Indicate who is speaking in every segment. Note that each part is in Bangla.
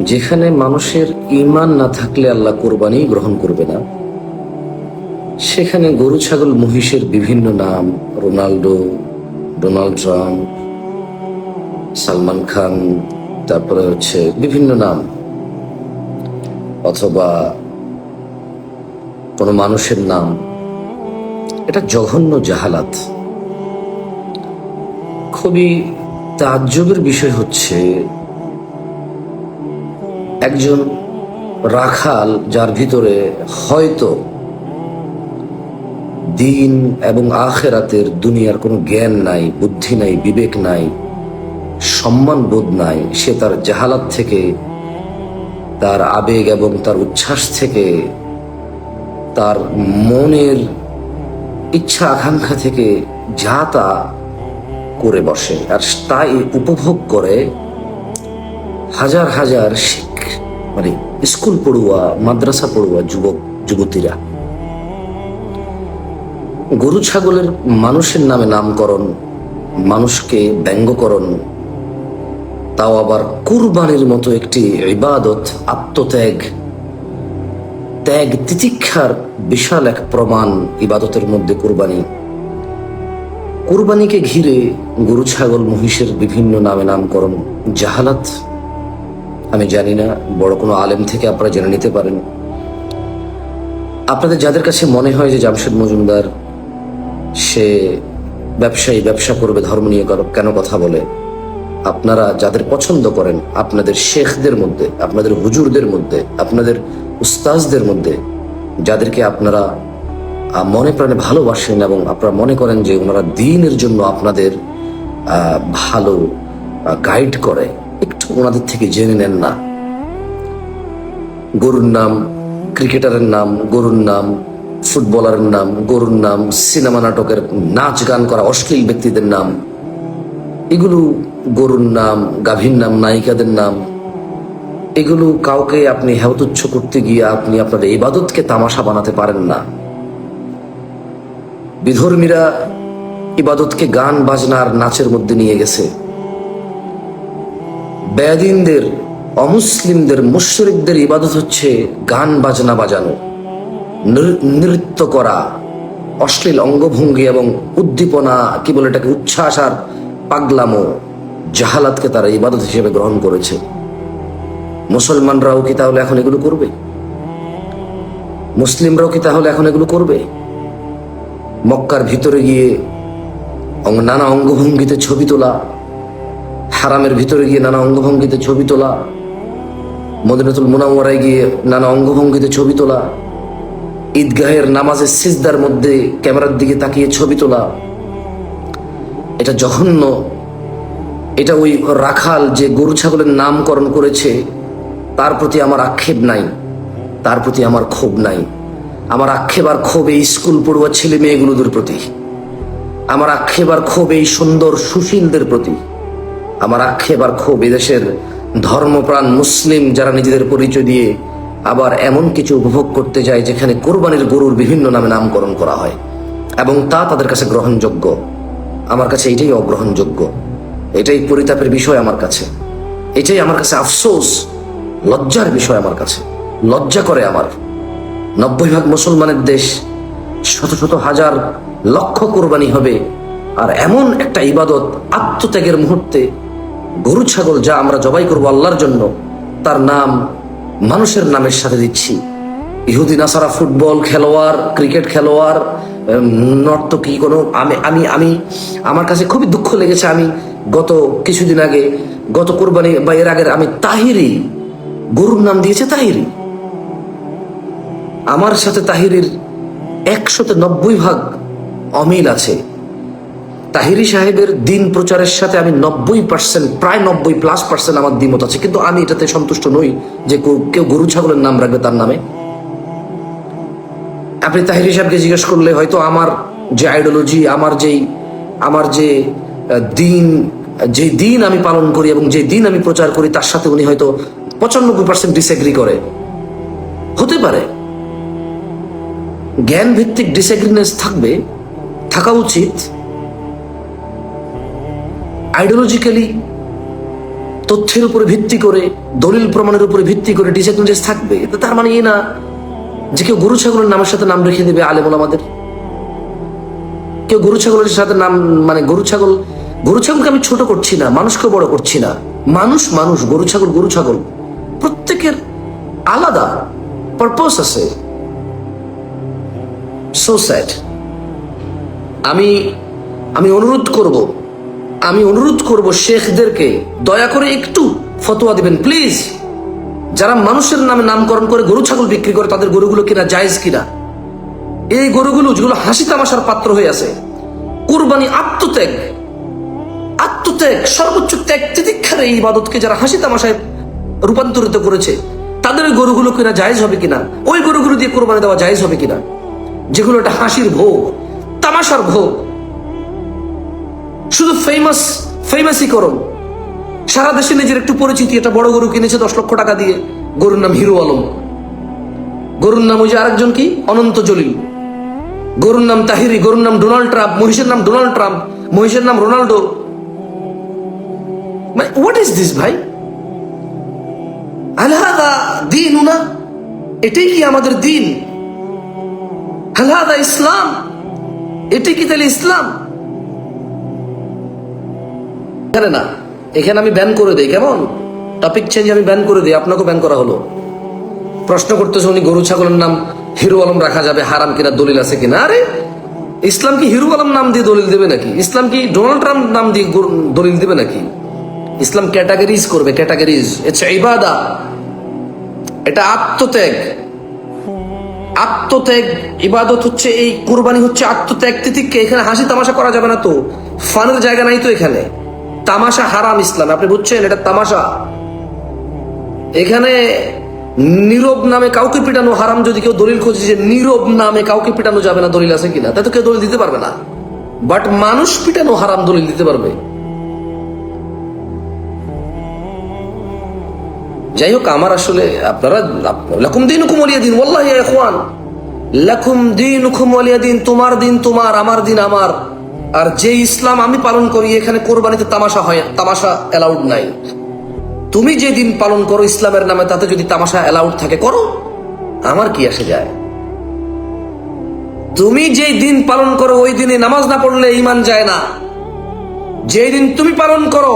Speaker 1: যেখানে মানুষের ঈমান না থাকলে আল্লাহ কোরবানি গ্রহণ করবে না, সেখানে গরু ছাগল মহিষের বিভিন্ন নাম, Ronaldo, Donald Trump, Salman Khan, তারপরে হচ্ছে বিভিন্ন নাম, অথবা কোনো মানুষের নাম, এটা জঘন্য জাহালাত। খুবই তাজ্জবের বিষয় হচ্ছে একজন রাখাল যার ভিতরে হয়তো দিন এবং আখেরাতের দুনিয়ার কোনো জ্ঞান নাই, বুদ্ধি নাই, বিবেক নাই, সম্মান বোধ নাই, সে তার জাহালাত থেকে, তার আবেগ এবং তার উচ্ছ্বাস থেকে, তার মনের ইচ্ছা আকাঙ্ক্ষা থেকে যা তা করে বসে, আর তাই উপভোগ করে হাজার হাজার মানে স্কুল পড়ুয়া, মাদ্রাসা পড়ুয়া যুবক যুবতীরা। গরু ছাগলের মানুষের নামে নামকরণ, মানুষকে ব্যঙ্গকরণ, তাও আবার কুরবানির মতো একটি ইবাদত, আত্মত্যাগ, ত্যাগ তিতিক্ষার বিশাল এক প্রমাণ ইবাদতের মধ্যে কুরবানি। কুরবানিকে ঘিরে গরু ছাগল মহিষের বিভিন্ন নামে নামকরণ জাহালাত। আমি জানি না, বড় কোনো আলেম থেকে আপনারা জেনে নিতে পারেন। আপনাদের যাদের কাছে মনে হয় যে জামশেদ মজুমদার সে ব্যবসায়ী, ব্যবসা করবে, ধর্ম নিয়ে কেন কথা বলে, আপনারা যাদের পছন্দ করেন, আপনাদের শেখদের মধ্যে, আপনাদের হুজুরদের মধ্যে, আপনাদের উস্তাজদের মধ্যে, যাদেরকে আপনারা মনে প্রাণে ভালোবাসেন এবং আপনারা মনে করেন যে ওনারা দ্বীনের জন্য আপনাদের ভালো গাইড করে, একটু ওনাদের থেকে জেনে নেন না। গরুর নাম, ক্রিকেটারের নাম গরুর নাম, ফুটবলারের নাম গরুর নাম, সিনেমা নাটকের নাচ গান করা অশ্লীল ব্যক্তিদের নাম, এগুলো গরুর নাম, গাভীর নাম, নায়িকাদের নাম, এগুলো কাউকে আপনি হেয়তুচ্ছ করতে গিয়ে আপনি আপনার ইবাদতকে তামাশা বানাতে পারেন না। বিধর্মীরা ইবাদতকে গান বাজনার নাচের মধ্যে নিয়ে গেছে। বেয়াদিনদের, অমুসলিমদের, মুশরিকদের ইবাদত হচ্ছে গান বাজনা বাজানো, নৃত্য করা, অশ্লীল অঙ্গভঙ্গি এবং উদ্দীপনা, কি বলে এটাকে, উচ্ছ্বাস আর পাগলামো, জাহালাতকে তারা ইবাদত হিসেবে গ্রহণ করেছে। মুসলমানরাও কি তাহলে এখন এগুলো করবে? মুসলিমরাও কি তাহলে এখন এগুলো করবে? মক্কার ভিতরে গিয়ে নানা অঙ্গভঙ্গিতে ছবি তোলা, হারামের ভিতরে গিয়ে নানা অঙ্গভঙ্গিতে ছবি তোলা, মদিনাতুল মুনাওয়ারায় গিয়ে নানা অঙ্গভঙ্গিতে ছবি তোলা, ঈদগাহের নামাজের সিজদার মধ্যে ক্যামেরার দিকে তাকিয়ে ছবি তোলা, এটা জঘন্য। এটা ওই রাখাল যে গরু ছাগলের নামকরণ করেছে তার প্রতি আমার আক্ষেপ নাই, তার প্রতি আমার ক্ষোভ নাই। আমার আক্ষেপ আর ক্ষোভ এই স্কুল পড়ুয়া ছেলে মেয়েগুলোদের প্রতি, আমার আক্ষেপ আর ক্ষোভ এই সুন্দর সুশীলদের প্রতি, আমার আক্ষেপ আর ক্ষোভ এদেশের ধর্মপ্রাণ মুসলিম যারা নিজেদের পরিচয় দিয়ে আবার এমন কিছু উপভোগ করতে যায় যেখানে কোরবানির গরুর বিভিন্ন নামে নামকরণ করা হয় এবং তা তাদের কাছে গ্রহণযোগ্য। আমার কাছে এটাই অগ্রহণযোগ্য, এটাই পরিতাপের বিষয় আমার কাছে, এটাই আমার কাছে আফসোস, লজ্জার বিষয় আমার কাছে। লজ্জা করে আমার। 90% মুসলমানের দেশ, শত শত হাজার লক্ষ কোরবানি হবে, আর এমন একটা ইবাদত, আত্মত্যাগের মুহূর্তে গরু ছাগল যা আমরা জবাই করবো আল্লাহর জন্য, তার নাম মানুষের নামের সাথে দিচ্ছি। ইহুদি নাসারা ফুটবল খেলোয়াড়, ক্রিকেট খেলোয়াড়, নর্তকী কোনো, আমি আমি আমার কাছে খুবই দুঃখ লেগেছে। আমি গত কিছুদিন আগে, গত কোরবানি বা এর আগের, আমি তাহিরি, গরুর নাম দিয়েছে তাহিরি। আমার সাথে তাহিরির 190% অমিল আছে। তাহিরি সাহেবের দিন প্রচারের সাথে আমি 90%, প্রায় 90+% আমার দ্বিমত আছে, কিন্তু আমি এটাতে সন্তুষ্ট নই যে কেউ গরু ছাগলের নাম রাখবে তার নামে। আপনি তাহিরি সাহেবকে জিজ্ঞেস করলে হয়তো আমার যে আইডিওলজি, আমার যে দিন, যে দিন আমি পালন করি এবং যে দিন আমি প্রচার করি, তার সাথে উনি হয়তো 95% ডিসএগ্রি করে, হতে পারে। জ্ঞান ভিত্তিক ডিসএগ্রিনেস থাকা উচিত। আইডিওলজিক্যালি তথ্যের উপরে ভিত্তি করে, দলিল প্রমাণের উপরে ভিত্তি করে ডিসঅ্যাডভান্টেজ থাকবে। তার মানে এই না যে কেউ গরু ছাগলের নামের সাথে নাম রেখে দেবে আলেম ওলামাদের। কেউ গরু ছাগলের সাথে নাম, মানে গরু ছাগলকে আমি ছোট করছি না, মানুষকে বড় করছি না। মানুষ, গরু ছাগল প্রত্যেকের আলাদা পারপাস আছে। So sad. আমি অনুরোধ করব শেখদেরকে দয়া করে একটু ফতোয়া দিবেন প্লিজ। যারা মানুষের নামে নামকরণ করে গরু ছাগল বিক্রি করে, তাদের গরুগুলো কিনা জায়েজ কিনা। এই গরুগুলো যেগুলো হাসি তামাশার পাত্র হয়ে আছে, কুরবানি আত্মত্যাগ, সর্বোচ্চ ত্যাগ তিতিক্ষার এই ইবাদতকে যারা হাসি তামাশায় রূপান্তরিত করেছে, তাদের গরুগুলো কিনা জায়েজ হবে কিনা, ওই গরুগুলো দিয়ে কোরবানি দেওয়া জায়েজ হবে কিনা, যেগুলো একটা হাসির ভোগ, তামাশার ভোগ, শুধু ফেমাসই করো। সারা দেশে নিজের একটু পরিচিতি, একটা বড় গরু কিনেছে 10 লক্ষ টাকা দিয়ে, গরুর নাম হিরো আলম, গরুর নাম ওই যে আরেকজন কি অনন্ত জলিল, গরুর নাম তাহিরি, গরুর নাম ডোনাল্ড ট্রাম্প, মহিষের নাম ডোনাল্ড ট্রাম্প, মহিষের নাম রোনাল্ডো। হোয়াট ইজ দিস ভাই? আলহাদা দীনুনা, এটাই কি আমাদের দিন? আলহাদা ইসলাম, এটাই কি তাহলে ইসলাম? না, এখানে আমি ব্যান করে দেই, কেমন? টপিক চেঞ্জ, আমি ব্যান করে দিই, আপনাকে ব্যান করা হলো। প্রশ্ন করতেছে উনি গরু ছাগলের নাম হিরো আলম রাখা যাবে হারাম কিনা, দলিল আছে কিনা। আরে ইসলাম কি হিরো আলম নাম দিয়ে দলিল দেবে নাকি? ইসলাম কি ডোনাল্ড ট্রাম্প নাম দিয়ে দলিল দেবে নাকি? ইসলাম ক্যাটাগরিজ করবে, ক্যাটাগরিজ। এটা ইবাদা, এটা আত্মত্যাগ। ইবাদত হচ্ছে এই কুরবানি, হচ্ছে আত্মত্যাগ তিতিক্ষা। এখানে হাসি তামাশা করা যাবে না তো, ফানের জায়গা নাই তো এখানে। তামাশা হারাম ইসলাম, আপনি বুঝছেন? এটা তামাশা। এখানে নীরব নামে কাউকে পিটানো হারাম। যদি কেউ দলিল খোঁজে যে নীরব নামে কাউকে পিটানো যাবে না, দলিল আছে কিনা, তাই তো কেউ দলিল দিতে পারবে না। বাট মানুষ পিটানো হারাম, দলিল দিতে পারবে। যাই হোক, আমার আসলে আপনারা লাকুম দীনুকুম ওয়ালিয়া দিন, ওয়াল্লাহি ইয়া ইখওয়ান, লাকুম দীনুকুম ওয়ালিয়া দিন। তোমার দিন তোমার, আমার দিন আমার। আর যে ইসলাম আমি পালন করি, এখানে কোরবানিতে তামাশা হয়, তামাশা অ্যালাউড নাই। তুমি যে দিন পালন করো ইসলামের নামে, তাতে যদি তামাশা অ্যালাউড থাকে করো, আমার কি আসে যায়? তুমি যে দিন পালন করো ওই দিনে নামাজ না পড়লে ঈমান যায় না। যেই দিন তুমি পালন করো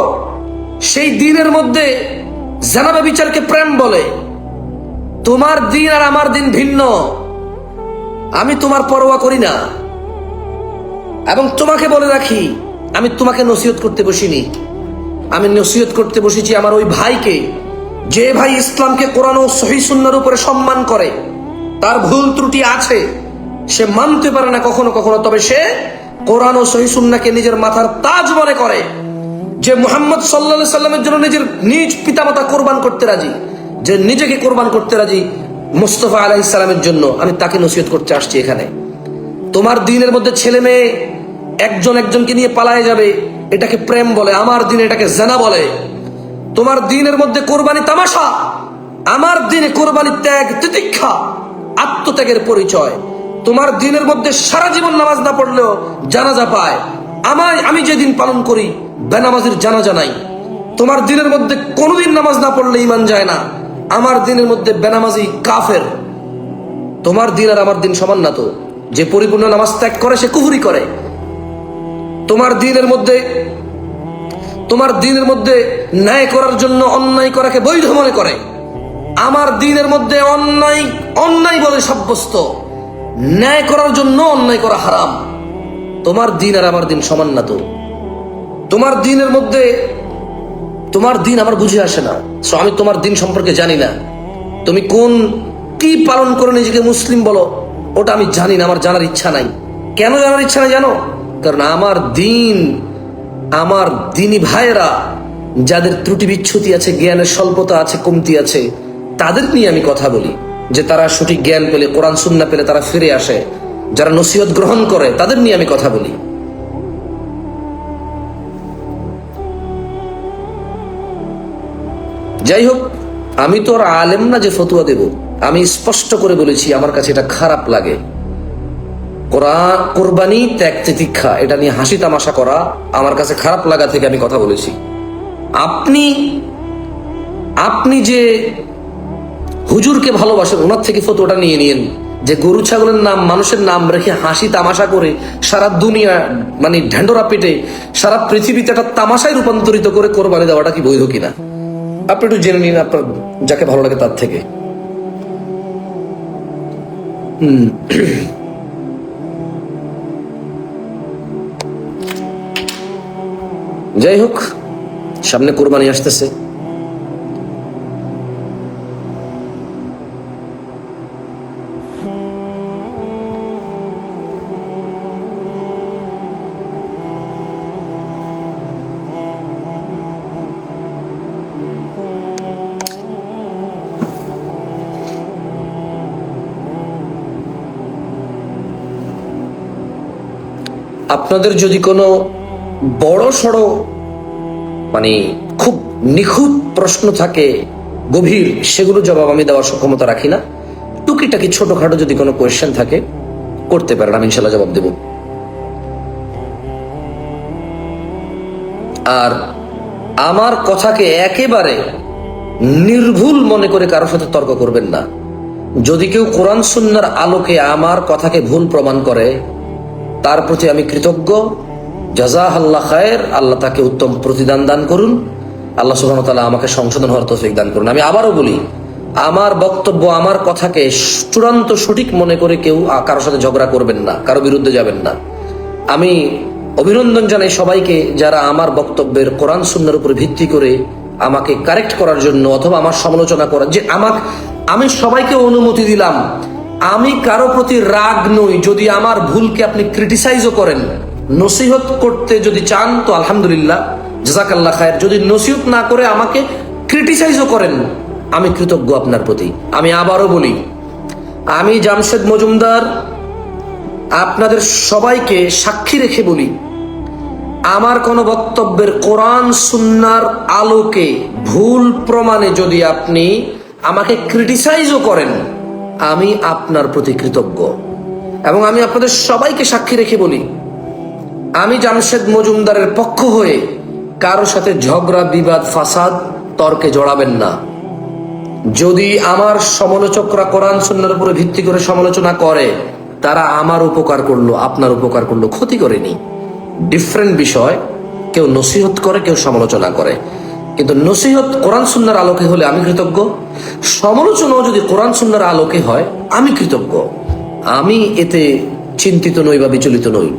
Speaker 1: সেই দিনের মধ্যে জানাবে বিচারকে প্রেম বলে। তোমার দিন আর আমার দিন ভিন্ন। আমি তোমার পরোয়া করি না। এবং তোমাকে বলে রাখি, আমি তোমাকে নসিহত করতে বসিনি, আমি নসিহত করতে বসেছি আমার ওই ভাইকে, যে ভাই ইসলামকে কোরআন ও সহিহ সুন্নাহর উপরে সম্মান করে। তার ভুল ত্রুটি আছে, সে মানতে পারে না কখনো কখনো, তবে সে কোরআন ও সহিহ সুন্নাহকে নিজের মাথার তাজ মনে করে। যে মুহাম্মদ সাল্লাল্লাহু আলাইহি সাল্লামের জন্য নিজের নিজ পিতামাতা কোরবান করতে রাজি, যে নিজেকে কোরবান করতে রাজি মুস্তাফা আলাইহিস সালামের জন্য, আমি তাকে নসিহত করতে আসছি এখানে। তোমার দিনের মধ্যে ছেলে মেয়ে একজনকে নিয়ে পালায়ে যাবে, এটাকে প্রেম বলে। আমার দিনে এটাকে জানা বলে। তোমার দিনের মধ্যে কোরবানি তামাশা, আমার দিনে কোরবানি ত্যাগ তিতিক্ষা, আত্মত্যাগের পরিচয়। তোমার দিনের মধ্যে সারা জীবন নামাজ না পড়লেও জানাজা পায়। আমি যেদিন পালন করি বেনামাজির জানাজা নাই। তোমার দিনের মধ্যে কোনোদিন নামাজ না পড়লে ঈমান যায় না। আমার দিনের মধ্যে বেনামাজি কাফের। তোমার দিন আর আমার দিন সমান না তো। যে পরিপূর্ণ নামাজ ত্যাগ করে সে কুফরি করে। তোমার দিনের মধ্যে ন্যায় করার জন্য অন্যায় করাকে বৈধ মনে করে। আমার দিনের মধ্যে অন্যায় বলে সাব্যস্ত, ন্যায় করার জন্য অন্যায় করা হারাম। তোমার দিন আর আমার দিন সমান না তো। তোমার দিনের মধ্যে, তোমার দিন আমার বুঝে আসে না। সো আমি তোমার দিন সম্পর্কে জানি না। তুমি কি পালন করে নিজেকে মুসলিম বলো, ওটা আমি জানি না, আমার জানার ইচ্ছা নাই। কেন জানার ইচ্ছা নাই জানো? কারণ আমার দিনী ভাইয়েরা যাদের ত্রুটি বিচ্ছুতি আছে, জ্ঞানের স্বল্পতা আছে, কমতি আছে, তাদের নিয়ে আমি কথা বলি। যে তারা সঠিক জ্ঞান পেলে, কোরআন সুন্নাহ পেলে তারা ফিরে আসে, যারা নসিহত গ্রহণ করে, তাদের নিয়ে আমি কথা বলি। যাই হোক, আমি তো আর আলেম না যে ফতুয়া দেব। আমি স্পষ্ট করে বলেছি আমার কাছে এটা খারাপ লাগে। কোরবানি ত্যাগ তিতিক্ষা, এটা নিয়ে হাসি তামাশা করা আমার কাছে খারাপ লাগা থেকে আমি কথা বলেছি। আপনি আপনি যে হুজুরকে ভালোবাসেন, ওনার থেকে ফতোয়াটা নিয়ে নিয়েন যে গরু ছাগলের নাম মানুষের নাম রেখে হাসি তামাশা করে সারা দুনিয়া মানে ঢ্যান্ডোরা পেটে সারা পৃথিবীতে একটা তামাশায় রূপান্তরিত করে কোরবানি দেওয়াটা কি বৈধ কিনা আপনি একটু জেনে নিন আপনার যাকে ভালো লাগে তার থেকে। যাই হোক, সামনে কোরবানি আসতেছে। আপনাদের যদি কোনো বড় সড়ো মানে খুব নিখুঁত প্রশ্ন থাকে গভীর, সেগুলো জবাব আমি দেওয়ার সক্ষমতা রাখি না। টুকিটাকি ছোটখাটো যদি কোনো কোয়েশ্চেন থাকে করতে পারেন, আমি ইনশাল্লাহ জবাব দেব। আর আমার কথাকে একেবারে নির্ভুল মনে করে কারোর সাথে তর্ক করবেন না। যদি কেউ কোরআন সুন্নাহর আলোকে আমার কথাকে ভুল প্রমাণ করে, তার প্রতি আমি কৃতজ্ঞ। জাযাকাল্লাহ খায়ের, আল্লাহ তাকে উত্তম প্রতিদান দান করুন। আল্লাহ সুবহানাহু ওয়া তাআলা আমাকে সংশোধন হওয়ার তৌফিক দান করুন। আমি আবারও বলি, আমার বক্তব্য আমার কথাকে চূড়ান্ত সঠিক মনে করে কেউ কারোর সাথে ঝগড়া করবেন না, কারো বিরুদ্ধে যাবেন না। আমি অভিনন্দন জানাই সবাইকে যারা আমার বক্তব্যের কোরআন সুন্নাহর উপর ভিত্তি করে আমাকে কারেক্ট করার জন্য অথবা আমার সমালোচনা করার যে আমি সবাইকে অনুমতি দিলাম। আমি কারো প্রতি রাগ নই। যদি আমার ভুলকে আপনি ক্রিটিসাইজও করেন, নসিহত করতে যদি চান তো আলহামদুলিল্লাহ, জাযাকাল্লাহ খায়ের। যদি নসিহত না করে আমাকে ক্রিটিসাইজও করেন, আমি কৃতজ্ঞ আপনার প্রতি। আমি আবারও বলি, আমি জামশেদ মজুমদার আপনাদের সবাইকে সাক্ষী রেখে বলি, আমার কোনো বক্তব্যের কোরআন সুন্নাহর আলোকে ভুল প্রমাণে যদি আপনি আমাকে ক্রিটিসাইজও করেন, আমি আপনার প্রতি কৃতজ্ঞ। এবং আমি আপনাদের সবাইকে সাক্ষী রেখে বলি, আমি জামশেদ মজুমদারের পক্ষ হয়ে কারো সাথে ঝগড়া বিবাদ ফাসাদ তর্কে জড়াবেন না। যদি আমার সমালোচকরা কোরআন সুন্নাহর উপরে ভিত্তি করে সমালোচনা করে, তারা আমার উপকার করলো, আপনার উপকার করলো, ক্ষতি করেনি। ডিফারেন্ট বিষয়। কেউ নসিহত করে, কেউ সমালোচনা করে, কিন্তু নসিহত কোরআন সুন্নাহর আলোকে হলে আমি কৃতজ্ঞ। সমালোচনাও যদি কোরআন সুন্নাহর আলোকে হয়, আমি কৃতজ্ঞ। আমি এতে চিন্তিত নই বা বিচলিত নই।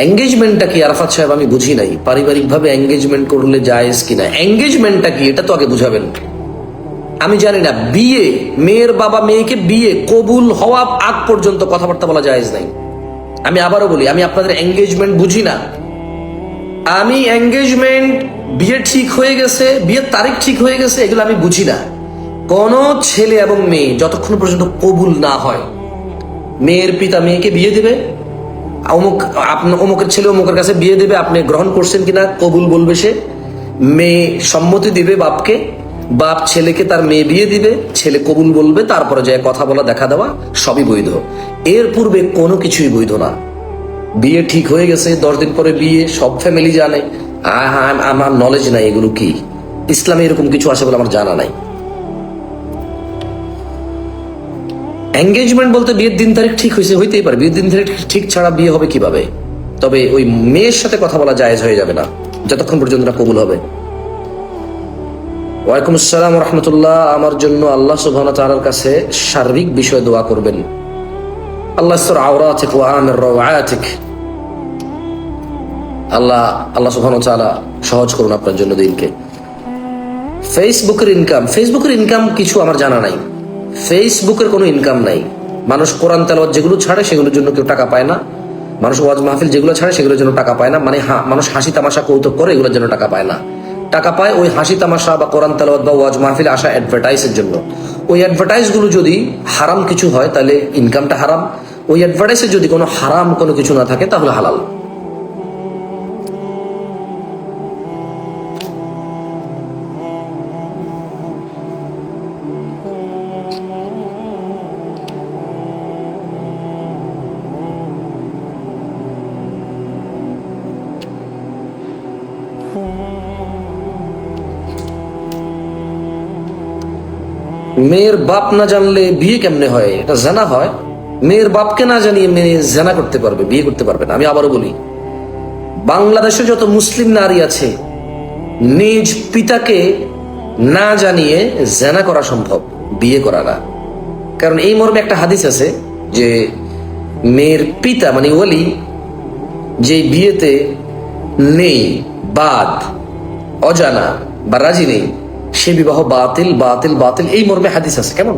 Speaker 1: এঙ্গেজমেন্টটা কি আরাফাত সাহেব আমি বুঝি নাই। পারিবারিকভাবে এঙ্গেজমেন্ট করলে জায়েজ কিনা, এঙ্গেজমেন্টটা কি এটা তো আগে বুঝাবেন। আমি জানি না, বিয়ে, মেয়ের বাবা মেয়েকে বিয়ে কবুল হওয়া আগ পর্যন্ত কথাবার্তা বলা জায়েজ নাই। আমি আবারও বলি, আমি আপনাদের এঙ্গেজমেন্ট বুঝি না। আমি এঙ্গেজমেন্ট, বিয়ে ঠিক হয়ে গেছে, বিয়ের তারিখ ঠিক হয়ে গেছে, এগুলো আমি বুঝি না। কোন ছেলে এবং মেয়ে যতক্ষণ পর্যন্ত কবুল না হয়, মেয়ের পিতা মেয়েকে বিয়ে দিবে, অমুকের ছেলে অমুকের কাছে বিয়ে দেবে, আপনি গ্রহণ করছেন কিনা কবুল বলবে সে। মেয়ে সম্মতি দিবে বাপকে, বাপ ছেলেকে তার মেয়ে বিয়ে দিবে, ছেলে কবুল বলবে, তারপরে যায় কথা বলা দেখা দেওয়া, সবই বৈধ। এর পূর্বে কোনো কিছুই বৈধ না। বিয়ে ঠিক হয়ে গেছে, 10 দিন পরে বিয়ে, সব ফ্যামিলি জানে। আমার নলেজ নাই এগুলো কি, ইসলামে এরকম কিছু আছে বলে আমার জানা নাই। এঙ্গেজমেন্ট বলতে বিয়ের দিন তারিখ ঠিক হয়েছে, হইতেই পারে। বিয়ের দিন তারিখ ঠিক ছাড়া বিয়ে হবে কিভাবে? তবে ওই মেয়ের সাথে কথা বলা জায়েজ হয়ে যাবে না যতক্ষণ পর্যন্ত না কবুল হবে। ওয়ালাইকুম আসসালাম ওয়া রাহমাতুল্লাহ। আমার জন্য আল্লাহ সুবহানাহু ওয়া তাআলার কাছে শারীরিক বিষয়ে দোয়া করবেন। আল্লাহ ইসর আওরাতিক ওয়া আমির রাওয়াতিক। আল্লাহ সুবহানাহু ওয়া তাআলা সহজ করুন আপনার জন্য দিনকে। ফেসবুকের ইনকাম কিছু আমার জানা নাই। ফেসবুকের কোনো ইনকাম নাই। মানুষ কোরআন তেলাওয়াত যেগুলো ছাড়ে সেগুলোর জন্য কেউ টাকা পায় না। মানুষ ওয়াজ মাহফিল যেগুলো ছাড়ে সেগুলোর জন্য টাকা পায় না। মানে মানুষ হাসি তামাশা কৌতুক করে, এগুলোর জন্য টাকা পায় না। টাকা পায় ওই হাসি তামাশা বা কোরআন তেলাওয়াত বা ওয়াজ মাহফিল আসা অ্যাডভার্টাইজের জন্য। ওই অ্যাডভার্টাইজগুলো যদি হারাম কিছু হয় তাহলে ইনকামটা হারাম। ওই অ্যাডভার্টাইজে যদি কোনো হারাম কোনো কিছু না থাকে তাহলে হালাল। মেয়ের বাপ না জানলে বিয়ে কেমনে হয়? এটা জানা হয়। মেয়ের বাপকে না জানিয়ে মেয়ে জানা করতে পারবে, বিয়ে করতে পারবে না। আমি আবারও বলি, বাংলাদেশে যত মুসলিম নারী আছে নিজ পিতাকে না জানিয়ে জানা করা সম্ভব, বিয়ে করা না। কারণ এই মর্মে একটা হাদিস আছে যে মেয়ের পিতা মানে ওলি যে বিয়েতে নেই, বাদ, অজানা বা রাজি নেই, সে বিবাহ বাতিল বাতিল বাতিল, এই মর্মে হাদিস আছে। কেমন?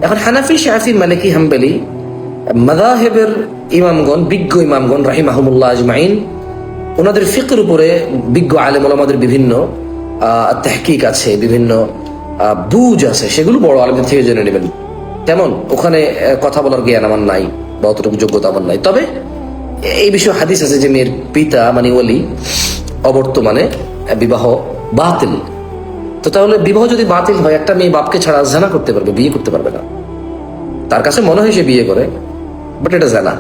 Speaker 1: এখন হানাফি, শাফি, মালিকি, হাম্বলি মাযহাবের ইমামগণ, বিজ্ঞ ইমামগণ রাহিমাহুমুল্লাহ আজমাইন, ওনাদের ফিকর উপরে বিজ্ঞ আলেম ওলামাদের বিভিন্ন তাহকিক আছে, বিভিন্ন বুঝ আছে, সেগুলো বড় আলেমদের থেকে জেনে নেবেন। কেমন? ওখানে কথা বলার জ্ঞান আমার নাই বা অতটুকু যোগ্যতা আমার নাই। তবে এই বিষয়ে হাদিস আছে যে মেয়ের পিতা মানে ওলি অবর্তমানে বিবাহ বাতিল। তো তাহলে বিবাহ যদি বাতিল হয়, একটা মেয়ে বাপকে ছাড়া জানা করতে পারবে, বিয়ে করতে পারবে না। তার কাছে মনে হয় সে বিয়ে করে, বাট এটা জানা।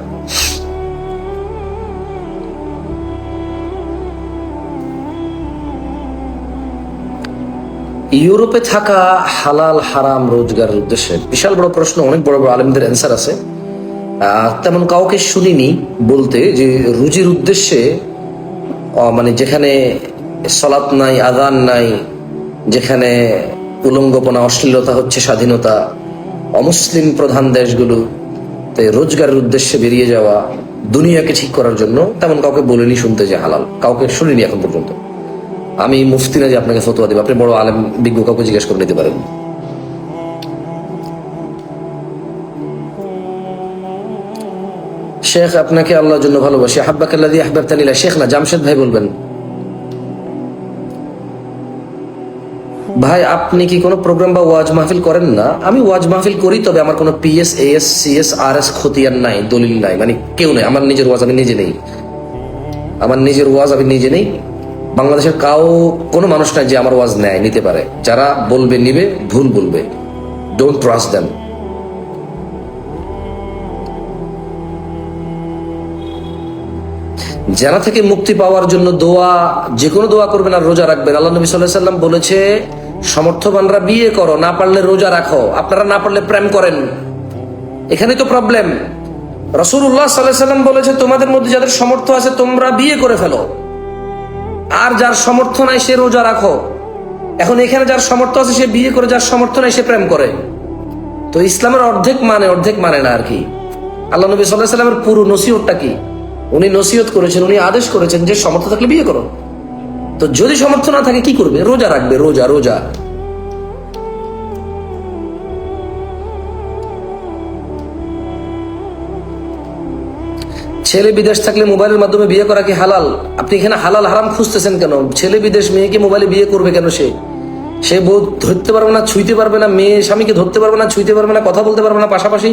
Speaker 1: ইউরোপে থাকা হালাল হারাম রোজগারের উদ্দেশ্যে বিশাল বড় প্রশ্ন, অনেক বড় বড় আলেমদের অ্যান্সার আছে। তেমন কাউকে শুনিনি বলতে যে রুজির উদ্দেশ্যে, মানে যেখানে সলাত নাই, আযান নাই, যেখানে উলঙ্গপনা, অশ্লীলতা হচ্ছে স্বাধীনতা, অমুসলিম প্রধান দেশগুলো, রোজগারের উদ্দেশ্যে বেরিয়ে যাওয়া, দুনিয়াকে ঠিক করার জন্য, তেমন কাউকে বলিনি শুনতে যে হালাল, কাউকে শুনিনি এখন পর্যন্ত। আমি মুফতি না যে আপনাকে ফতোয়া দেব, আপনি বড় আলেম বিজ্ঞ কাউকে জিজ্ঞেস করে নিতে পারেন। শেখ, আপনাকে আল্লাহর জন্য ভালোবাসি, আহাব্বাকাল্লাযী আহবাবতানি লা। শেখ না, জামশেদ ভাই বলবেন। ভাই, আপনি কি কোনো প্রোগ্রাম বা ওয়াজ মাহফিল করেন না? আমি ওয়াজ মাহফিল করি, তবে আমার কোনো পিএস, এএস, সিএস, আরএস খতিয়ান নাই, দলিল নাই, মানে কেউ নেই। আমার নিজের ওয়াজ আমি নিজে নেই, আমার নিজের ওয়াজ আমি নিজে নেই। বাংলাদেশের কোনো মানুষ নাই যে আমার ওয়াজ নেয়, নিতে পারে। যারা বলবে নিবে, ভুল বলবে, ডোন্ট ট্রাস্ট দেম। জানা থেকে মুক্তি পাওয়ার জন্য দোয়া, যে কোনো দোয়া করবেন আর রোজা রাখবেন। আল্লাহ নবী সাল্লাল্লাহু আলাইহি সাল্লাম বলেছে, সমর্থবানরা বিয়ে করো, না পারলে রোজা রাখো। আপনারা না পারলে প্রেম করেন, এখানে তো প্রবলেম। রাসূলুল্লাহ সাল্লাল্লাহু আলাইহি সাল্লাম বলেছে, তোমাদের মধ্যে যাদের সমর্থ আছে তোমরা বিয়ে করে ফেলো, আর যার সমর্থ নাই সে রোজা রাখো। এখন এখানে যার সমর্থ আছে সে বিয়ে করে, যার সমর্থ নাই সে প্রেম করে। তো ইসলামের অর্ধেক মানে, অর্ধেক মানে না আর কি। আল্লাহ নবী সাল্লাল্লাহু আলাইহি সাল্লামের পুরো নসিহতটা কি? উনি নসিহত করেছেন, উনি আদেশ করেছেন যে সমর্থ থাকলে বিয়ে করো। তো যদি সমর্থ না থাকে কি করবে? রোজা রাখবে, রোজা রোজা। ছেলে বিদেশ থাকলে মোবাইলের মাধ্যমে বিয়ে করা কি হালাল? আপনি এখানে হালাল হারাম খুঁজতেছেন কেন? ছেলে বিদেশ, মেয়েকে মোবাইলে বিয়ে করবে কেন? সে বউ ধরতে পারবে না, ছুঁইতে পারবে না, মেয়ে স্বামীকে ধরতে পারবে না, ছুঁইতে পারবে না, কথা বলতে পারবে না, পাশাপাশি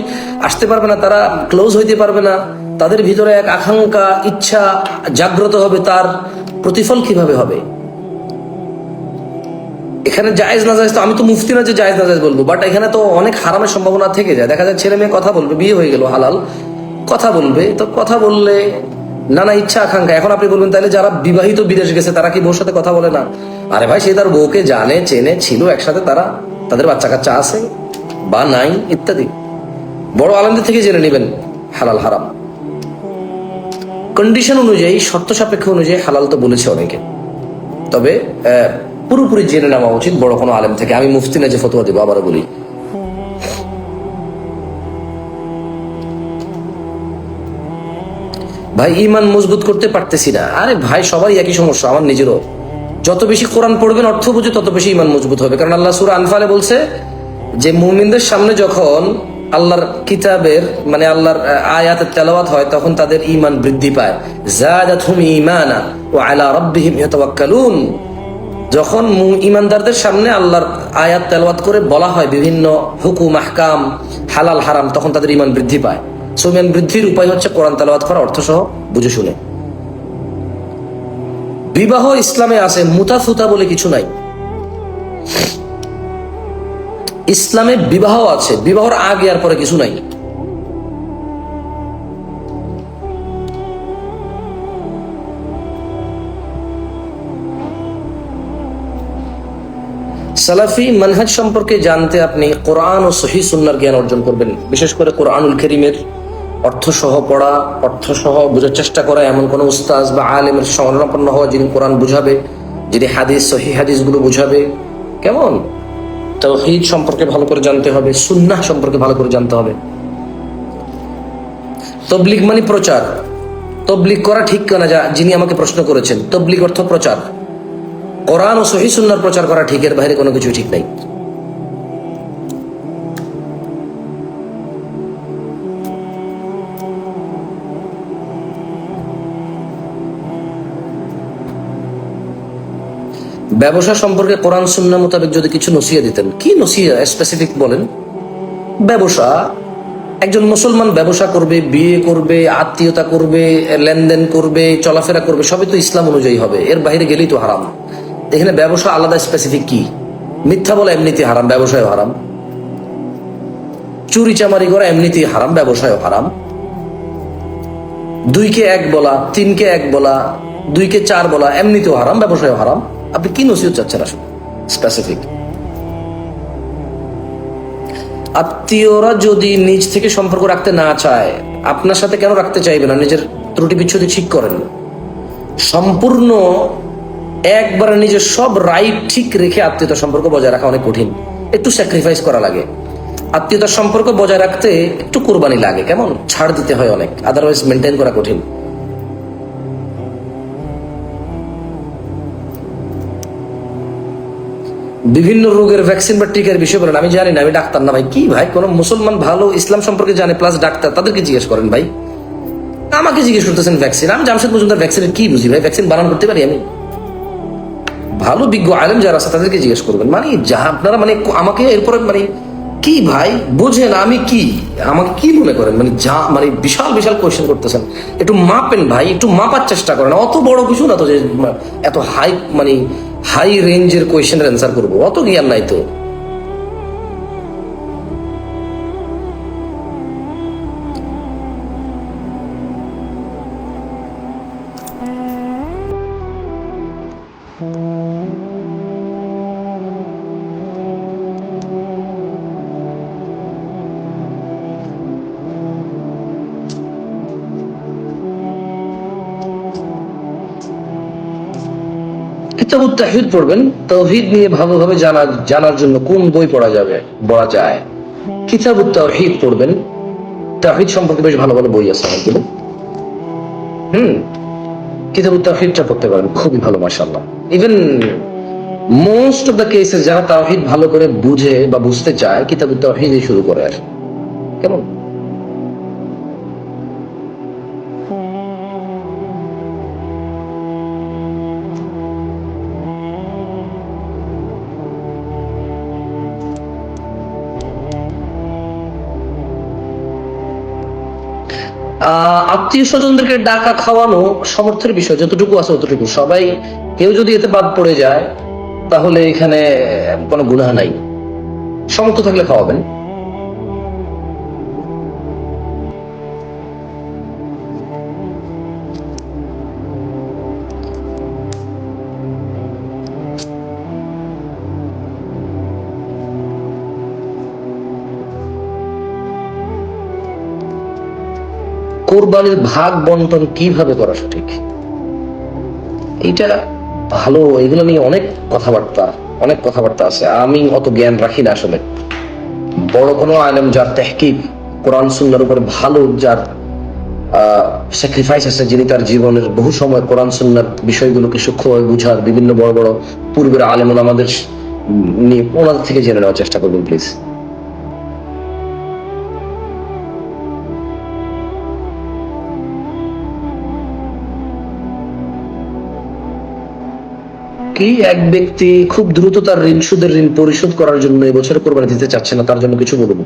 Speaker 1: আসতে পারবে না, তারা ক্লোজ হইতে পারবে না। তাদের ভিতরে এক আকাঙ্ক্ষা, ইচ্ছা জাগ্রত হবে, তার প্রতিফল কিভাবে হবে? এখানে জায়েজ না জায়েজ তো আমি তো মুফতি না যে জায়েজ না জায়েজ বলবো, বাট এখানে তো অনেক হারামের সম্ভাবনা থেকে যায়। দেখা যায় ছেলে মেয়ে কথা বলবে, বিয়ে হয়ে গেল, হালাল কথা বলবে, তো কথা বললে নানা ইচ্ছা আকাঙ্ক্ষা। এখন আপনি বলবেন তাহলে যারা বিবাহিত বিদেশ গেছে তারা কি বউর সাথে কথা বলে না? আরে ভাই, সে তার বউকে জানে, চেনে, ছিল একসাথে, তাদের বাচ্চা কাচ্চা আছে বা নাই ইত্যাদি। বড় আলেমদের থেকে জেনে নেবেন হালাল হারাম। কন্ডিশন অনুযায়ী, শর্ত সাপেক্ষ অনুযায়ী হালাল তো বলেছে অনেকে, তবে পুরোপুরি জেনে নেওয়া উচিত বড় কোনো আলেম থেকে। আমি মুফতি না যে ফতোয়া দেবো, আবারও বলি। ভাই, ইমান মজবুত করতে পারতেছি না। আরে ভাই, সবাই একই সমস্যা, আমার নিজেরও। যত বেশি কোরআন পড়বেন, অর্থ বুঝে, তত বেশি ইমান মজবুত হবে। কারণ আল্লাহ সূরা আনফালে বলছে যে মুমিনদের সামনে যখন আল্লাহর কিতাবের মানে আল্লাহর আয়াতের তেলাওয়াত হয়, তখন তাদের ইমান বৃদ্ধি পায়। যাদাতহুম ঈমানা ওয়া আলা রাব্বিহিম ইয়াতাওয়াক্কালুন। যখন ইমানদারদের সামনে আল্লাহর আয়াত তেলাওয়াত করে বলা হয় বিভিন্ন হুকুম, আহকাম, হালাল হারাম, তখন তাদের ইমান বৃদ্ধি পায়। সো ইমান বৃদ্ধির উপায় হচ্ছে কোরআন তেলাওয়াত করা, অর্থ সহ বুঝে শুনে। বিবাহ ইসলামে আছে, মুতাফুতা বলে কিছু নাই। ইসলামে বিবাহ আছে, বিবাহর আগে আর পরে কিছু নাই। সালাফি মানহাজ সম্পর্কে জানতে আপনি কোরআন ও সহিহ সুন্নাহর জ্ঞান অর্জন করবেন। বিশেষ করে কোরআনুল কারীমের অর্থ সহ পড়া, অর্থ সহ বোঝার চেষ্টা করা, এমন কোন উস্তাজ বা আলেমের শরণাপন্ন হওয়া যিনি কোরআন বুঝাবে, যিনি হাদিস সহিহ হাদিসগুলো বুঝাবে। কেমন? তাওহীদ সম্পর্কে ভালো করে জানতে হবে, সুন্নাহ সম্পর্কে ভালো করে জানতে হবে। তবলিগ মানে প্রচার। তবলিগ করা ঠিক কেনা, যিনি আমাকে প্রশ্ন করেছেন, তবলিগ অর্থ প্রচার। কোরআন ও সহিহ সুন্নাহর প্রচার করা ঠিক, এর বাইরে কোনো কিছু ঠিক নাই। ব্যবসা সম্পর্কে কোরআন সুন্নাহ মোতাবেক যদি কিছু নসিহত দিতেন, কি নসিহত স্পেসিফিক বলেন? ব্যবসা, একজন মুসলমান ব্যবসা করবে, বিয়ে করবে, আত্মীয়তা করবে, লেনদেন করবে, চলাফেরা করবে, সবই তো ইসলাম অনুযায়ী হবে, এর বাইরে গেলেই তো হারাম। এখানে ব্যবসা আলাদা স্পেসিফিক কি? মিথ্যা বলা এমনিতেই হারাম, ব্যবসায় হারাম। চুরি চামারি করা এমনিতেই হারাম, ব্যবসায় হারাম। 2-কে 1 বলা, 3-কে 1 বলা, 2-কে 4 বলা এমনিতেও হারাম, ব্যবসায় হারাম। আপনি কি নসিহত চাচ্ছেন আসলে স্পেসিফিক? আত্মীয়রা যদি নিজ থেকে সম্পর্ক রাখতে না চায়, আপনার সাথে কেন রাখতে চাইবে না? নিজের ত্রুটি বিচ্ছুতি ঠিক করেন। সম্পূর্ণ একবারে নিজের সব রাইট ঠিক রেখে আত্মীয়তার সম্পর্ক বজায় রাখা অনেক কঠিন, একটু স্যাক্রিফাইস করা লাগে। আত্মীয়তার সম্পর্ক বজায় রাখতে একটু কোরবানি লাগে, কেমন? ছাড় দিতে হয় অনেক, আদারওয়াইজ মেনটেন করা কঠিন। বিভিন্ন রোগের ভ্যাকসিন বা টিকার বিষয় বলেন। আমি জানি না, আমি ডাক্তার না ভাই। কি ভাই, কোন মুসলমান ভালো ইসলাম সম্পর্কে জানে প্লাস ডাক্তার, তাদেরকে জিজ্ঞেস করেন ভাই। আমাকে জিজ্ঞেস করতেছেন ভ্যাকসিন? আমি জামশেদ মজুমদার ভ্যাকসিনের কি বুঝি ভাই? ভ্যাকসিন বানান করতে পারি আমি? ভালো বিজ্ঞ আলেম যারা আছে তাদেরকে জিজ্ঞেস করবেন। মানে যা আপনারা মানে আমাকে এরপরে মানে কি ভাই বোঝেন আমি কি, আমাকে কি মনে করেন? মানে যা মানে বিশাল বিশাল কোয়েশ্চেন করতেছেন, একটু মাপেন ভাই, একটু মাপার চেষ্টা করেন। অত বড় কিছু না তো যে এত হাই মানে হাই রেঞ্জের কোয়েশ্চেনের অ্যান্সার করবো, অত জ্ঞান নাই তো। কিতাবুত তাওহীদ পড়বেন। তাওহীদ নিয়ে ভালোভাবে জানার জন্য কোন বই পড়া যায়? কিতাবুত তাওহীদ পড়বেন। তাওহীদ সম্পর্কে বেশ ভালো ভালো বই আছে অনেকগুলো। কিতাবুত তাওহীদটা পড়তে পারেন, খুবই ভালো মাশাআল্লাহ। Even most of the cases যারা তাওহীদ ভালো করে বুঝে বা বুঝতে চায়, কিতাবুত তাওহীদই শুরু করে আর কেমন। আত্মীয় স্বজনদেরকে ডাকা খাওয়ানো সমর্থের বিষয়, যতটুকু আছে ততটুকু। সবাই কেউ যদি এতে বাদ পড়ে যায় তাহলে এখানে কোনো গুনাহ নাই। সমর্থ থাকলে খাওয়াবেন। কোরবানির ভাগ বন্টন কিভাবে করা সঠিক, এইটা ভালো। এগুলো নিয়ে অনেক কথাবার্তা আছে। আমি অত জ্ঞান রাখি না আসলে। বড় কোনো আলেম যার তাহকিক কোরআন সুন্নাহর উপর ভালো, যার স্যাক্রিফাইস আছে, যিনি তার জীবনের বহু সময় কোরআন সুন্নাহর বিষয়গুলোকে সূক্ষ্মভাবে বুঝার, বিভিন্ন বড় বড় পূর্বের আলেম ওলামাদের নিয়ে ওনাদের থেকে জেনে নেওয়ার চেষ্টা করবেন প্লিজ। কি এক ব্যক্তি খুব দ্রুত তার সুদের ঋণ পরিশোধ করার জন্য এবছর কোরবানি দিতে চাচ্ছে না, তার জন্য কিছু বলবো?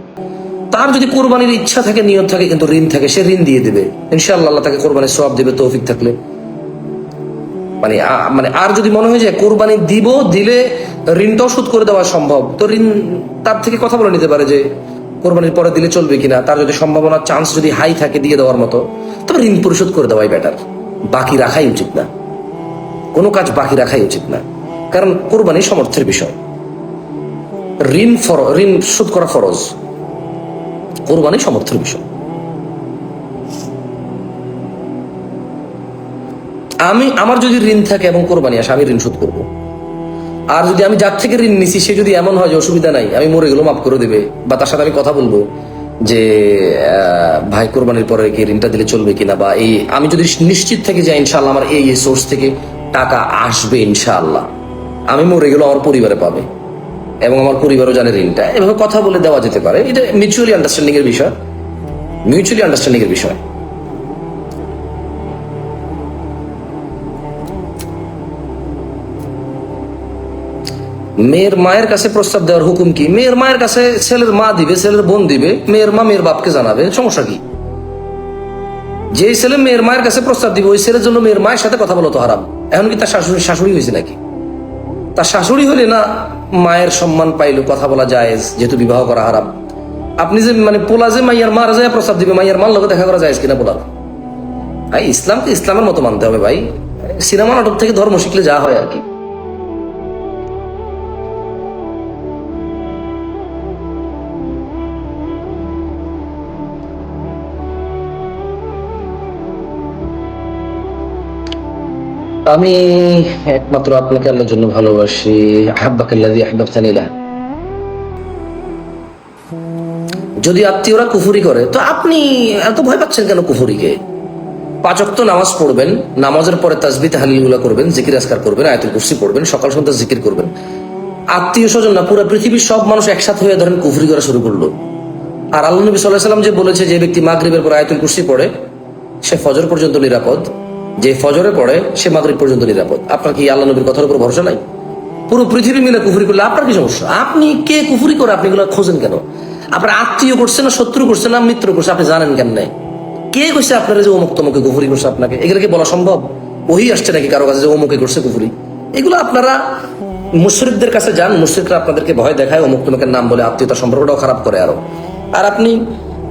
Speaker 1: তার যদি কোরবানির ইচ্ছা থাকে, নিয়ত থাকে, কিন্তু ঋণ থাকে, সে ঋণ দিয়ে দিবে, ইনশাআল্লাহ আল্লাহ তাকে কোরবানির সওয়াব দিবে তৌফিক থাকলে। মানে আর যদি মনে হয় যে কোরবানি দিলে ঋণটাও শোধ করে দেওয়া সম্ভব, তো ঋণ তার থেকে কথা বলে নিতে পারে যে কোরবানির পরে দিলে চলবে কিনা। তার যদি সম্ভাবনা চান্স যদি হাই থাকে দিয়ে দেওয়ার মতো, তবে ঋণ পরিশোধ করে দেওয়াই বেটার। বাকি রাখাই উচিত না, কোনো কাজ বাকি রাখাই উচিত না, কারণ কোরবানি সমর্থের বিষয়। ঋণ শোধ করা ফরজ, কোরবানি সমর্থের বিষয়। আমার যদি ঋণ থাকে এবং কোরবানি আসে, আমি ঋণ শোধ করবো। আর যদি আমি যার থেকে ঋণ নিছি সে যদি এমন হয় যে অসুবিধা নাই, আমি মরে গেলেও মাফ করে দেবে, বা তার সাথে আমি কথা বলবো যে ভাই কোরবানির পরে কি ঋণটা দিলে চলবে কিনা, বা এই আমি যদি নিশ্চিত থেকে যাই ইনশাআল্লাহ আমার এই সোর্স থেকে টাকা আসবে ইনশাআল্লাহ, আমি মরে গেলেও আমার পরিবারে পাবে এবং আমার পরিবারও জানে ঋণটা, এভাবে কথা বলে দেওয়া যেতে পারে। এটা মিউচুয়ালি আন্ডারস্ট্যান্ডিং এর বিষয়, মিউচুয়ালি আন্ডারস্ট্যান্ডিং এর বিষয়। মেয়ের মায়ের কাছে প্রস্তাব দেওয়ার হুকুম কি? মেয়ের মায়ের কাছে ছেলের মা দিবে, ছেলের বোন দিবে, মেয়ের মা মেয়ের বাপকে জানাবে, সমস্যা কি? যে ছেলে মেয়ের মায়ের কাছে প্রস্তাব দিবে ওই ছেলের জন্য মেয়ের মায়ের সাথে কথা বলা তো হারাম। এখন কি তার শাশুড়ি হয়েছে নাকি? তার শাশুড়ি হলে না মায়ের সম্মান পাইলো, কথা বলা যায়, যেহেতু বিবাহ করা হারাম। আপনি যে পোলা যে মাইয়ার মার যায় প্রস্তাব দিবে, মাইয়ার মার লোকে দেখা করা যায় কিনা পোলার? ভাই ইসলামকে ইসলামের মতো মানতে হবে ভাই। সিনেমা নাটক থেকে ধর্ম শিখলে যা হয় আর কি। আমি একমাত্র আপনাকে আল্লাহর জন্য ভালোবাসি। আহাব্বাকাল্লাযী আহবাবতানি লাহ। যদি আত্মীয়রা কুফরি করে তো আপনি এত ভয় পাচ্ছেন কেন কুফরিকে? 5 ওয়াক্ত নামাজ পড়বেন, নামাজের পরে তাসবিহ তাহলিলগুলো করবেন, জিকির আজকার করবেন, আয়াতুল কুরসি পড়বেন, সকাল সন্ধ্যা জিকির করবেন। আত্মীয় স্বজন না, পুরো পৃথিবীর সব মানুষ একসাথে হয়ে ধরেন কুফরি করা শুরু করলো। আর আল্লাহ নবী সাল্লাল্লাহু আলাইহি ওয়াসাল্লাম যে বলেছে যে ব্যক্তি মাগরিবের পর আয়াতুল কুরসি পড়ে সে ফজর পর্যন্ত নিরাপদ, যে ফজরে পড়ে সে মাগরিব পর্যন্ত নিরাপদ। আপনার কি আল্লাহ নবীর কথার উপর ভরসা নাই? পুরো পৃথিবী মিলে কুফরি করলে আপনার কি সমস্যা? আপনি কে কুফরি করে আপনি এগুলো খোঁজেন কেন? আপনার আত্মীয় করছে না, শত্রু করছে না, মিত্র করছে, আপনি জানেন কেন নাই? কে কইছে আপনারা যে অমুক তমুকে কুফরি করছে? আপনাকে এগুলো কি বলা সম্ভব? ওহি আসছে নাকি কারো কাছে যে অমুকে করছে কুফরি? এগুলো আপনারা মুশরিকদের কাছে যান, মুশরিকরা আপনাদেরকে ভয় দেখায়, অমুক তমুকের নাম বলে আত্মীয়তা সম্পর্কটাও খারাপ করে আরো। আর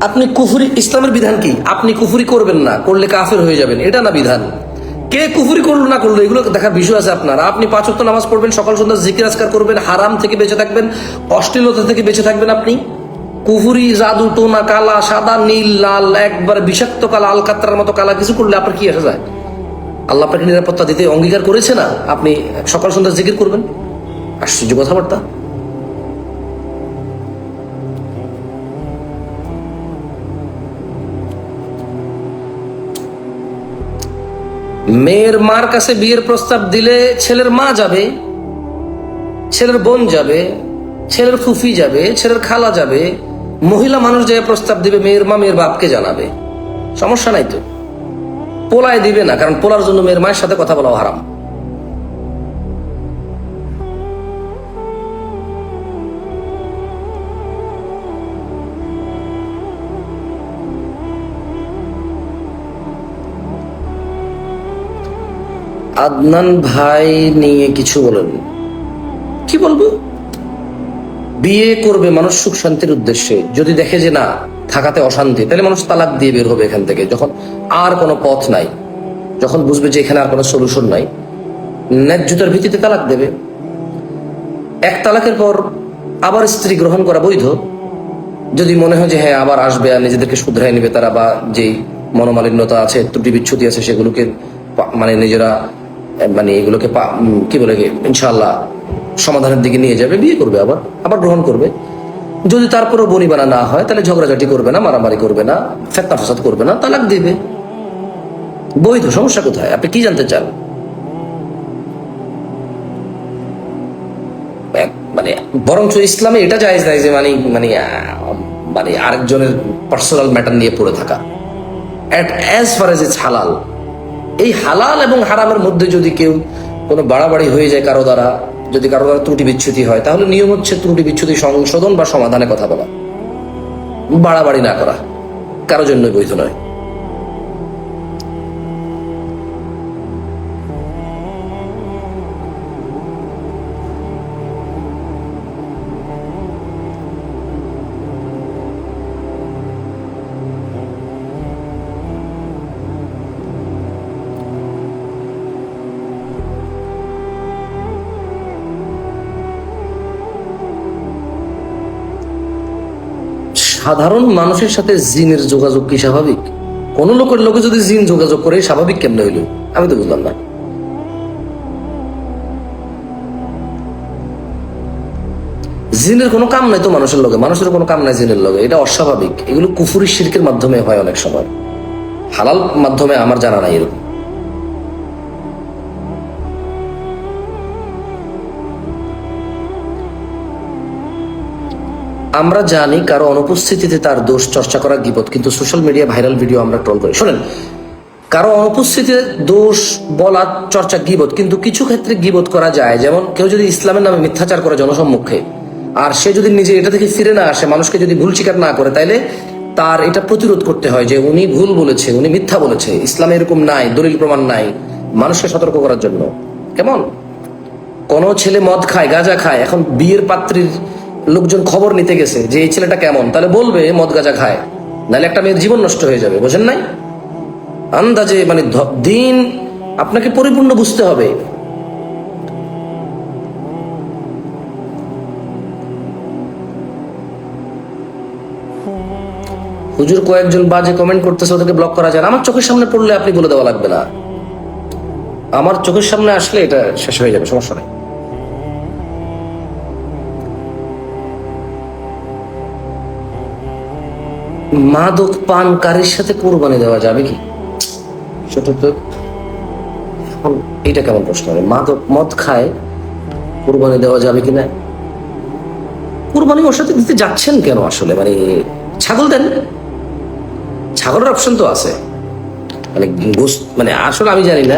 Speaker 1: আপনি কুফরি, ইসলামের বিধান কি? আপনি কুফরি করবেন না, করলে কাফের হয়ে যাবেন, এটা না বিধান। কে কুফরি করলো না করলো এগুলো দেখার বিষয় আছে আপনার। আপনি 5 ওয়াক্ত নামাজ পড়বেন, সকাল সন্ধ্যা জিকির আজকার করবেন, হারাম থেকে বেঁচে থাকবেন, অশ্লীলতা থেকে বেঁচে থাকবেন। আপনি কুফরি, জাদু, টোনা, কালা, সাদা, নীল, লাল, একবার বিষাক্ত কালা, আলকাতরার মতো কালা কিছু করলে আপনার কি আসা যায়? আল্লাহ আপনাকে নিরাপত্তা দিতে অঙ্গীকার করেছে না? আপনি সকাল সন্ধ্যা জিকির করবেন? আশ্চর্য কথাবার্তা। মেয়ের মার কাছে বিয়ের প্রস্তাব দিলে ছেলের মা যাবে, ছেলের বোন যাবে, ছেলের ফুফি যাবে, ছেলের খালা যাবে, মহিলা মানুষ যে প্রস্তাব দিবে মেয়ের মা মেয়ের বাপকে জানাবে, সমস্যা নাই তো। পোলায় দিবে না, কারণ পোলার জন্য মেয়ের মায়ের সাথে কথা বলা হারাম। আদনান ভাই নিয়ে কিছু বলেন। কি বলবো? বিয়ে করবে মানুষ সুখ শান্তির উদ্দেশ্যে, যদি দেখে যে না থাকাতে অশান্তি, তাহলে মানুষ তালাক দিয়ে বের হবে এখান থেকে। যখন আর কোনো পথ নাই, যখন বুঝবে যে এখানে আর কোনো সলিউশন নাই, ন্যায্যতার ভিত্তিতে তালাক দেবে। 1 তালাকের পর আবার স্ত্রী গ্রহণ করা বৈধ, যদি মনে হয় যে হ্যাঁ আবার আসবে আর নিজেদেরকে শুধরাই নেবে তারা, বা যেই মনোমালিন্যতা আছে, ত্রুটি বিচ্ছুতি আছে, সেগুলোকে নিজেরা এগুলোকে কি বলে ইনশাআল্লাহ সমাধানের দিকে নিয়ে যাবে, বিয়ে করবে, আবার গ্রহণ করবে। যদি তারপরও বনিবানা না হয় তাহলে ঝগড়াঝাটি করবে না, মারামারি করবে না, ফেতনা ফাসাদ করবে না, তালাক দিবে, বৈধ। সমস্যা কোথায়? আপনি কি জানতে চান? বরঞ্চ ইসলামে এটা জায়েজ নাই যে আরেকজনের পার্সোনাল ম্যাটার নিয়ে পড়ে থাকা। অ্যাজ ফার এজ ইটস হালাল, এই হালাল এবং হারামের মধ্যে যদি কেউ কোনো বাড়াবাড়ি হয়ে যায় কারো দ্বারা, যদি কারো দ্বারা ত্রুটি বিচ্ছুতি হয়, তাহলে নিয়ম হচ্ছে ত্রুটি বিচ্ছুতি সংশোধন বা সমাধানে কথা বলা, বাড়াবাড়ি না করা, কারো জন্য বৈধ নয়। সাধারণ মানুষের সাথে জিনের যোগাযোগ কি স্বাভাবিক? কোন লোকের লোকে যদি জিন যোগাযোগ করে স্বাভাবিক কেমনে হইল? আমি তো বুঝলাম না। জিনের কোনো কাম নাই তো মানুষের লগে, মানুষের কোনো কাম নাই জিনের লগে, এটা অস্বাভাবিক। এগুলো কুফুরি শিরকের মাধ্যমে হয় অনেক সময়, হালাল মাধ্যমে আমার জানা নাই এরকম। আমরা জানি কারো অনুপস্থিতিতে তার দোষ চর্চা করা গীবত, কিন্তু সোশ্যাল মিডিয়া ভাইরাল ভিডিও আমরা ট্রোল করি। শোনেন, কারো অনুপস্থিতিতে দোষ বলা চর্চা গীবত, কিন্তু কিছু ক্ষেত্রে গীবত করা যায়। যেমন কেউ যদি ইসলামের নামে মিথ্যাচার করে জনসম্মুখে, আর সে যদি নিজে এটা থেকে ফিরে না আসে, মানুষকে যদি ভুল স্বীকার না করে, তাইলে তার এটা প্রতিরোধ করতে হয় যে উনি ভুল বলেছে, উনি মিথ্যা বলেছে, ইসলামে এরকম নাই, দলিল প্রমাণ নাই, মানুষকে সতর্ক করার জন্য। কেমন কোন ছেলে মদ খায়, গাঁজা খায়, এখন বিয়ের পাত্রীর লোকজন খবর নিতে গেছে যে এই ছেলেটা কেমন, তাহলে বলবে মদ গাঁজা খায়, নাহলে একটা মেয়ের জীবন নষ্ট হয়ে যাবে। বোঝেন নাই? আন্দাজে মানে দিন আপনাকে পরিপূর্ণ বুঝতে হবে। হুজুর কয়েকজন বাজে কমেন্ট করতেছে, ওদেরকে ব্লক করা যায় না। আমার চোখের সামনে পড়লে আপনি বলে দেওয়া লাগবে না, আমার চোখের সামনে আসলে এটা শেষ হয়ে যাবে, সমস্যা নেই। মাদক পানকারীর সাথে কোরবানি দেওয়া যাবে কি? সেটা তো এখন এটা কেমন প্রশ্ন? মাদক মদ খায়, কোরবানি দেওয়া যাবে কিনা? কোরবানি ওর সাথে দিতে যাচ্ছেন কেন আসলে? মানে ছাগল দেন, ছাগলের অপশন তো আছে। মানে গোস্ত, মানে আসলে আমি জানি না,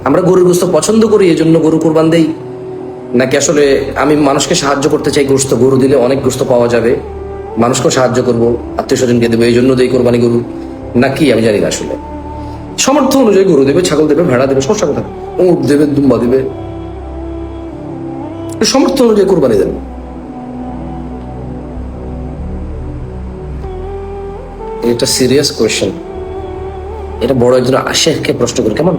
Speaker 1: আমরা গরুর গোস্ত পছন্দ করি এই জন্য গরু কোরবান দেই, নাকি আসলে আমি মানুষকে সাহায্য করতে চাই, গোস্ত গরু দিলে অনেক গোস্ত পাওয়া যাবে, মানুষকেও সাহায্য করবো, আত্মীয় স্বজনকে দেবো, এই জন্য দেই কোরবানি গরু, নাকি আমি জানি না। আসলে সামর্থ্য অনুযায়ী গরু দেবে, ছাগল দেবে, ভেড়া দেবে, সমস্যা কোথায়? উট দেবে, দুম্বা দেবে, সামর্থ্য অনুযায়ী কোরবানি দেন। এটা সিরিয়াস কোয়েশ্চেন, এটা বড় একজন শেখকে প্রশ্ন করি, কেমন?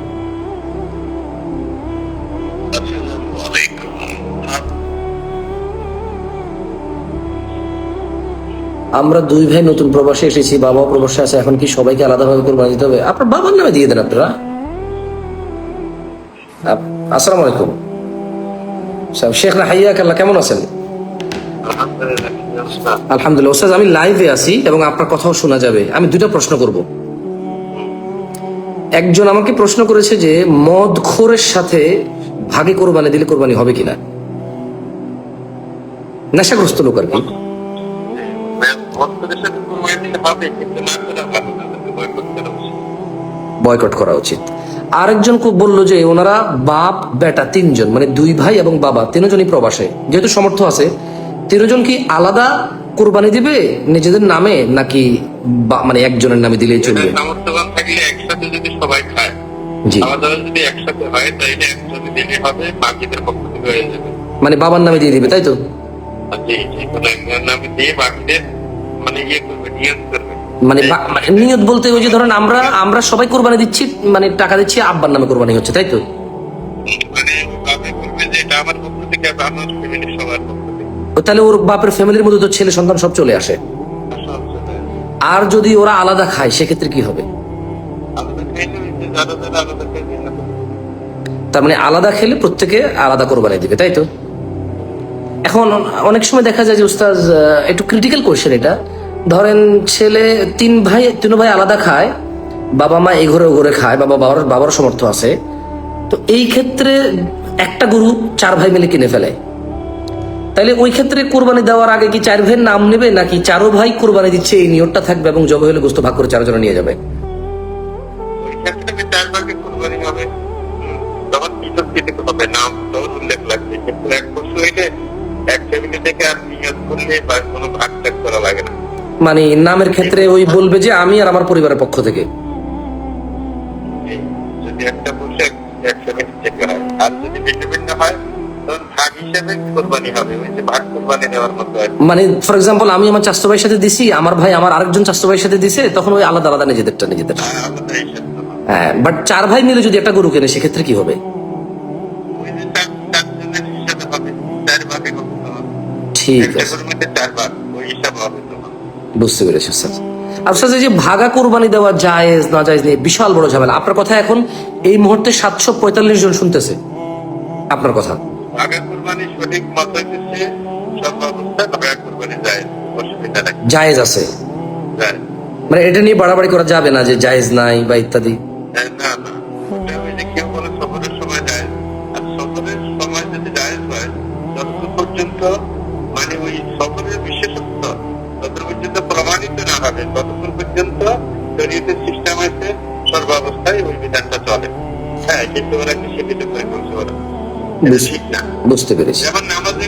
Speaker 1: আমরা দুই ভাই নতুন প্রবাসে এসেছি, বাবাও প্রবাসে আছে, এখন কি সবাইকে আলাদাভাবে কোরবানি দিতে হবে? আপনার বাবার নামে দিয়ে দেন আপনারা। আসসালামু আলাইকুম, শেখ না হাইয়া কাল্লা, কেমন আছেন? আলহামদুলিল্লাহ ওস্তাদ, আমি লাইভে আছি এবং আপনার কথাও শোনা যাবে। আমি দুইটা প্রশ্ন করব। একজন আমাকে প্রশ্ন করেছে যে মদ খোরের সাথে ভাগে কোরবানি দিলে কোরবানি হবে কিনা, নেশাগ্রস্ত লোক আর কি। বয়কট করা উচিত। আরেকজন বললো যে ওনারা বাপ বেটা তিনজন, মানে দুই ভাই এবং বাবা তিনজনই প্রবাসে, যেহেতু সামর্থ্য আছে, তিনজন কি আলাদা কোরবানি দিবে নিজেদের নামে, নাকি মানে একজনের নামে দিলেই চলবে?
Speaker 2: সামর্থ্যবান থাকলে একসাথে যদি সবাই খায়,
Speaker 1: জি,
Speaker 2: আলাদা যদি একসাথে হয় তাইলে একজনে দিলে হবে, বাকিদের পক্ষ থেকে হয়ে যাবে।
Speaker 1: মানে বাবার নামে দিয়ে দিবে, তাই তো?
Speaker 2: জি জি, কোনো একজনের নামে দিয়ে বাকিদের মানে ইয়ে করবে, নিয়ত করবে।
Speaker 1: মানে নিয়ত বলতে ওই যে ধরেন আমরা আমরা সবাই কোরবানি দিচ্ছি, মানে টাকা দিচ্ছি, আব্বার নামে কোরবানি হচ্ছে, তাই তো?
Speaker 2: মানে বাবা বলবে যে এটা আমার পক্ষ থেকে, আমার ফ্যামিলির সবার পক্ষ থেকে।
Speaker 1: তাহলে ওর বাপের ফ্যামিলির মধ্যে তো ছেলে সন্তান সব চলে আসে। আর যদি ওরা আলাদা খায় সেক্ষেত্রে কি হবে?
Speaker 2: আলাদা খাইলে যারা যারা আলাদা খাই,
Speaker 1: তার মানে আলাদা খেলে প্রত্যেকে আলাদা কোরবানি দিবে, তাই তো? এখন অনেক সময় দেখা যায় যে উস্তাদ, একটু ক্রিটিক্যাল কোয়েশ্চেন এটা, ধরেন ছেলে তিন ভাই আলাদা খায়, বাবা মা এই ঘরে ও ঘরে খায়, বাবার সামর্থ্য আছে, তো এই ক্ষেত্রে একটা গরু চার ভাই মিলে কিনে ফেলে, তাইলে ওই ক্ষেত্রে কোরবানি দেওয়ার আগে কি চার ভাইয়ের নাম নেবে, নাকি চারো ভাই কোরবানি দিচ্ছে এই নিয়তটা থাকবে এবং জবে হলে গোস্ত ভাগ করে চারজনে নিয়ে যাবে?
Speaker 2: ওই ক্ষেত্রে চার ভাগে কোরবানি হবে, তখন পৃথক পৃথক হবে, নাম তখন উল্লেখ লাগবে। কিন্তু এক বছর হইলে এক ফ্যামিলি থেকে আর নিয়ত করলে বা কোনো ভাগ টাগ করা লাগে না।
Speaker 1: মানে নামের ক্ষেত্রে ওই বলবে যে আমি আর আমার পরিবারের পক্ষ থেকে।
Speaker 2: যদি একটা বছর এক ফ্যামিলি থেকে হয়, আর যদি ভিন্ন ভিন্ন হয় তখন ভাগ হিসেবে কোরবানি হবে, ওই যে ভাগ কোরবানি দেওয়ার মতো আর কি।
Speaker 1: মানে ফর এক্সাম্পল আমি আমার চাচতো ভাইয়ের সাথে দিছি, আমার ভাই আমার আরেকজন চাচতো ভাইয়ের সাথে দিছে, তখন ওই আলাদা আলাদা নিজেদেরটা।
Speaker 2: আলাদা হিসাব না।
Speaker 1: হ্যাঁ, বাট চার ভাই মিলে যদি একটা গরু কেনে সেক্ষেত্রে কি হবে?
Speaker 2: ওই যে চারজনের হিসাবে হবে, চার ভাগে করতে হবে।
Speaker 1: ঠিক
Speaker 2: একটা
Speaker 1: আছে,
Speaker 2: গরুর মধ্যে চার ভাগ, ওই হিসাব হবে তোমার।
Speaker 1: বুঝতে পেরেছি স্যার। আর স্যার, এই যে ভাগা কোরবানি দেওয়া জায়েজ না জায়েজ নিয়ে বিশাল বড় ঝামেলা। আপনার কথা এখন এই মুহূর্তে 745 জন শুনতেছে আপনার কথা।
Speaker 2: ভাগা কুরবানি সঠিক মত হইতেছে সব অবস্থায় ভাগা কুরবানি যায়, অসুবিধা নাই,
Speaker 1: জায়েজ আছে,
Speaker 2: যায়।
Speaker 1: মানে এটা নিয়ে বাড়াবাড়ি করা যাবে না যে জায়েজ নাই বা ইত্যাদি।
Speaker 2: না না, ওটা ওই যে কেউ বলে সফরের সময় যায়, আর সফরের সময় যদি যায় হয় ততক্ষণ পর্যন্ত মানে ওই সফরের বিশেষত্ব ততক্ষণ পর্যন্ত প্রমাণিত না হবে, ততক্ষণ পর্যন্ত শরীয়তের সিস্টেম আছে সর্বাবস্থায় ওই বিধানটা চলে। হ্যাঁ, কিন্তু ওরা কি সেটা করে করছে, ওরা এটা ঠিক না।
Speaker 1: বুঝতে পেরেছি।
Speaker 2: যেমন নামাজে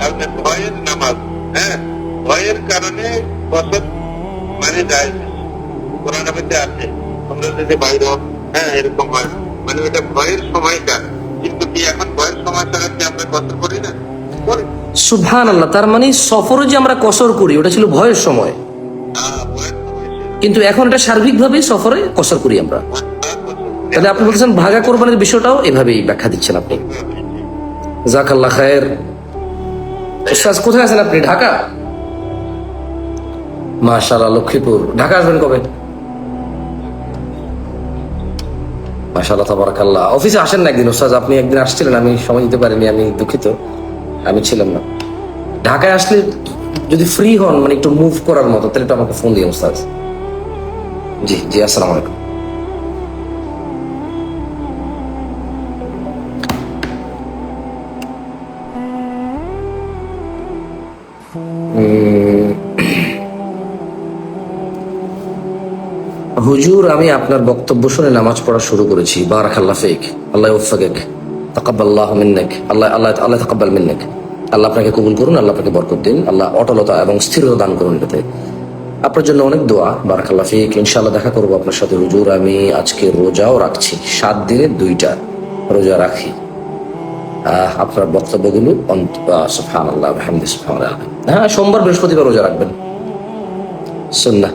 Speaker 2: আপনার ভয়ের নামাজ, হ্যাঁ, ভয়ের কারণে বছর মানে যায়, কোরআন মধ্যে আছে তোমরা যদি বাইরে হও, হ্যাঁ এরকম হয়, মানে ওটা ভয়ের সময়টা। কিন্তু কি এখন ভয়ের সময় ছাড়া কি আমরা কসর করি না? করি।
Speaker 1: সুবহানাল্লাহ, তার মানে সফরে যে আমরা কসর করি ওটা ছিল ভয়ের সময়,
Speaker 2: ভয়ের সময় ছিল।
Speaker 1: কিন্তু এখন এটা সার্বিকভাবে সফরে কসর করি আমরা।
Speaker 2: কসর করি।
Speaker 1: তাহলে আপনি বলছেন ভাগা কোরবানির বিষয়টাও এভাবেই ব্যাখ্যা দিচ্ছেন আপনি। জাকাল্লাহ খায়ের। উস্তাদ কোথায় আছেন আপনি? ঢাকা? মাশাআল্লাহ, লক্ষ্মীপুর। ঢাকা আসবেন কবে? মাশাআল্লাহ, তাবারাকাল্লাহ। অফিসে আসেন না একদিন উস্তাদ, আপনি একদিন আসছিলেন, আমি সময় দিতে পারিনি, আমি দুঃখিত, আমি ছিলাম না। ঢাকায় আসলে যদি ফ্রি হন, মানে একটু মুভ করার মতো, তাহলে একটু আমাকে ফোন দিন উস্তাদ। জি জি, আসসালামু আলাইকুম। হুজুর, আমি আপনার বক্তব্য শুনে নামাজ পড়া শুরু করেছি। বারাকাল্লাহ ফিক, আল্লাহ ইউফাকিক, তাকাব্বালাল্লাহু মিন্নাক, আল্লাহ আল্লাহ আল্লাহ তাকাব্বাল মিন্নাক। আল্লাহ আপনাকে কবুল করুন, আল্লাহ আপনাকে বরকত দিন, আল্লাহ অটলতা এবং স্থিরতা দান করুন এটাতে। আপনার জন্য অনেক দোয়া। বারাকাল্লাহ ফিক। ইনশাআল্লাহ দেখা করবো আপনার সাথে হুজুর। আমি আজকে রোজাও রাখছি, 7 দিনে 2টা রোজা রাখি। আপনার বক্তব্যগুলো সুবহানাল্লাহ ওয়া বিহামদিহি সুবহানাল্লাহ। হ্যাঁ, সোমবার বৃহস্পতিবার রোজা রাখবেন, সুন্নাহ।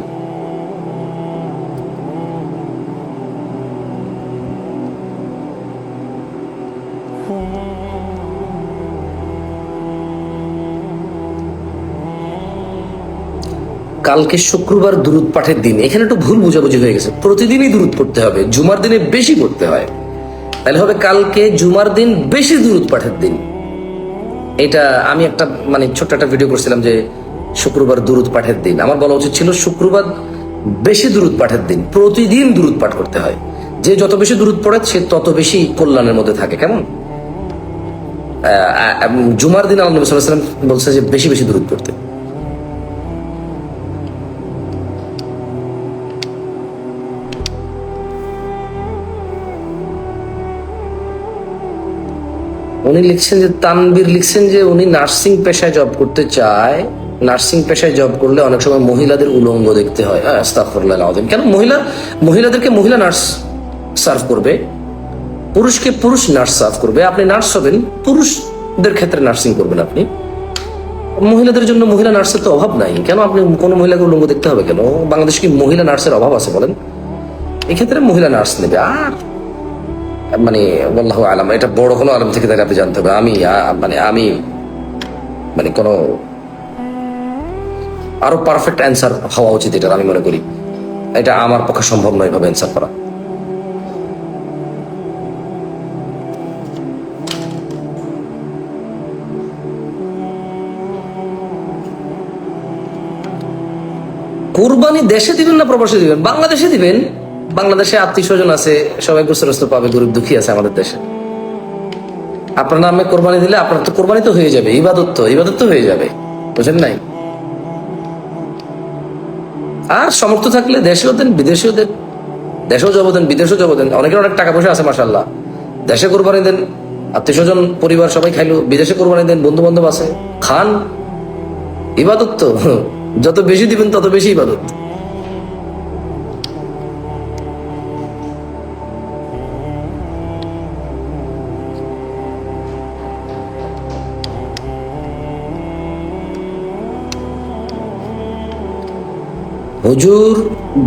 Speaker 1: কালকে শুক্রবার দুরুদ পাঠের দিন, এখানে একটু ভুল বোঝাবুঝি হয়ে গেছে। প্রতিদিনই দুরুদ পড়তে হবে, জুমার দিনে বেশি পড়তে হয়, তাহলে হবে কালকে জুমার দিন বেশি দুরুদ পাঠের দিন। এটা আমি একটা মানে ছোট্ট একটা ভিডিও করছিলাম যে শুক্রবার দুরুদ পাঠের দিন। আমার বলা উচিত ছিল শুক্রবার বেশি দুরুদ পাঠের দিন, প্রতিদিন দুরুদ পাঠ করতে হয়। যে যত বেশি দুরুদ পড়ে সে তত বেশি কল্যাণের মধ্যে থাকে। কেমন? জুমার দিন আল্লাহ নবী সাল্লাল্লাহু আলাইহি ওয়াসাল্লাম বলছে যে বেশি বেশি দুরুদ পড়তে। উনি লিখছেন যে তানবীর লিখছেন যে উনি নার্সিং পেশায় জব করতে চায়। নার্সিং পেশায় জব করলে অনেক সময় মহিলাদের উলঙ্গ দেখতে হয়। আস্তাগফিরুল্লাহ আযীম। কেন মহিলাদেরকে মহিলা নার্স সার্ভ করবে, পুরুষকে পুরুষ নার্স সার্ভ করবে। আপনি নার্স হবেন, পুরুষদের ক্ষেত্রে নার্সিং করবেন আপনি। মহিলাদের জন্য মহিলা নার্সের তো অভাব নাই, কেন আপনি কোনো মহিলাকে উলঙ্গ দেখতে হবে কেন? বাংলাদেশে কি মহিলা নার্সের অভাব আছে বলেন? এক্ষেত্রে মহিলা নার্স নেবে। আর মানে আল্লাহু আলাম, এটা বড় কোনো আলম থেকে তাকে আপনি জানতে হবে। আমি মানে কোনো আরো পারফেক্ট অ্যান্সার হওয়া উচিত এটা আমি মনে করি। এটা আমার পক্ষে সম্ভব নয় এভাবে অ্যান্সার করা। কুরবানি দেশে দিবেন না প্রবাসে দিবেন? বাংলাদেশে দিবেন। বাংলাদেশে আত্মীয় স্বজন আছে, সবাই গোসরস্ত পাবে, গরিব দুঃখী আছে আমাদের দেশে। আপনার নামে কোরবানি দিলে আপনার তো কোরবানি তো হয়ে যাবে, ইবাদত তো হয়ে যাবে, বুঝেন নাই? আর সমর্থ থাকলে দেশেও দেন, বিদেশেও দেন, দেশেও জব দেন, বিদেশেও জব দেন। অনেকের অনেক টাকা পয়সা আছে মাশাআল্লাহ, দেশে কোরবানি দেন, আত্মীয় স্বজন পরিবার সবাই খাইলো, বিদেশে কোরবানি দেন, বন্ধু বান্ধব আছে, খান। ইবাদত তো যত বেশি দিবেন তত বেশি ইবাদত। হুজুর,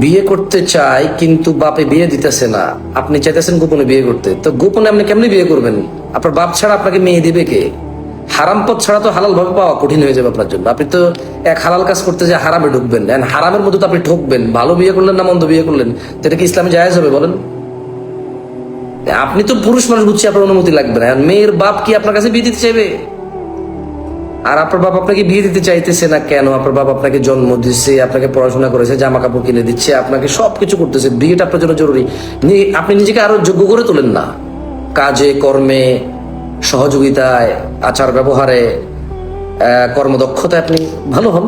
Speaker 1: বিয়ে করতে চাই কিন্তু বাপে বিয়ে দিতেছে না। আপনি চাইতেছেন গোপনে বিয়ে করতে, তো গোপনে আপনি কেমনি বিয়ে করবেন? আপনার বাপ ছাড়া আপনাকে মেয়ে দিবে কে? হারাম পথ ছাড়া তো হালাল ভাবে পাওয়া কঠিন হয়ে যাবে আপনার জন্য। আপনি তো এক হালাল কাজ করতে যে হারামে ঢুকবেন, and হারামের মধ্যে তো আপনি ঠকবেন। ভালো বিয়ে করলেন না মন্দ বিয়ে করলেন, তো এটা কি ইসলামে জায়েজ হবে বলেন? আপনি তো পুরুষ মানুষ, বুঝছি আপনার অনুমতি লাগবে না। মেয়ের বাপ কি আপনার কাছে বিয়ে দিতে চাইবে? আর আপনার বাপ আপনাকে বিয়ে দিতে চাইতেছে না কেন? আপনার বাপ আপনাকে জন্ম দিচ্ছে, আপনাকে পড়াশোনা করেছে, জামা কাপড় কিনে দিচ্ছে, আপনাকে সবকিছু করতেছে। বিয়েটা আপনার জন্য জরুরি। আপনি নিজেকে আরো যোগ্য করে তোলেন না, কাজে কর্মে, সহযোগিতায়, আচার ব্যবহারে, কর্মদক্ষতায় আপনি ভালো হন।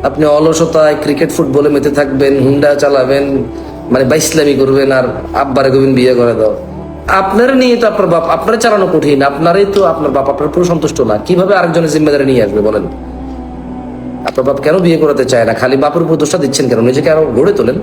Speaker 1: আপনি অলসতায় ক্রিকেট ফুটবলে মেতে থাকবেন, হুন্ডা চালাবেন, মানে বাইসলামি করবেন, আর আব্বারে কবেন বিয়ে করে দাও। আপনার নিয়ে তো আপনার বাপ, আপনার চালানো কঠিন। আপনারই তো আপনার বাপ আপনার পুরো সন্তুষ্ট না, কিভাবে আরেকজনের জিম্মেদারি নিয়ে আসবে বলেন? আপনার বাপ কেন বিয়ে করাতে চায় না? খালি বাপের উপর দোষটা দিচ্ছেন কেন? নিজেকে আরো গড়ে তোলেন।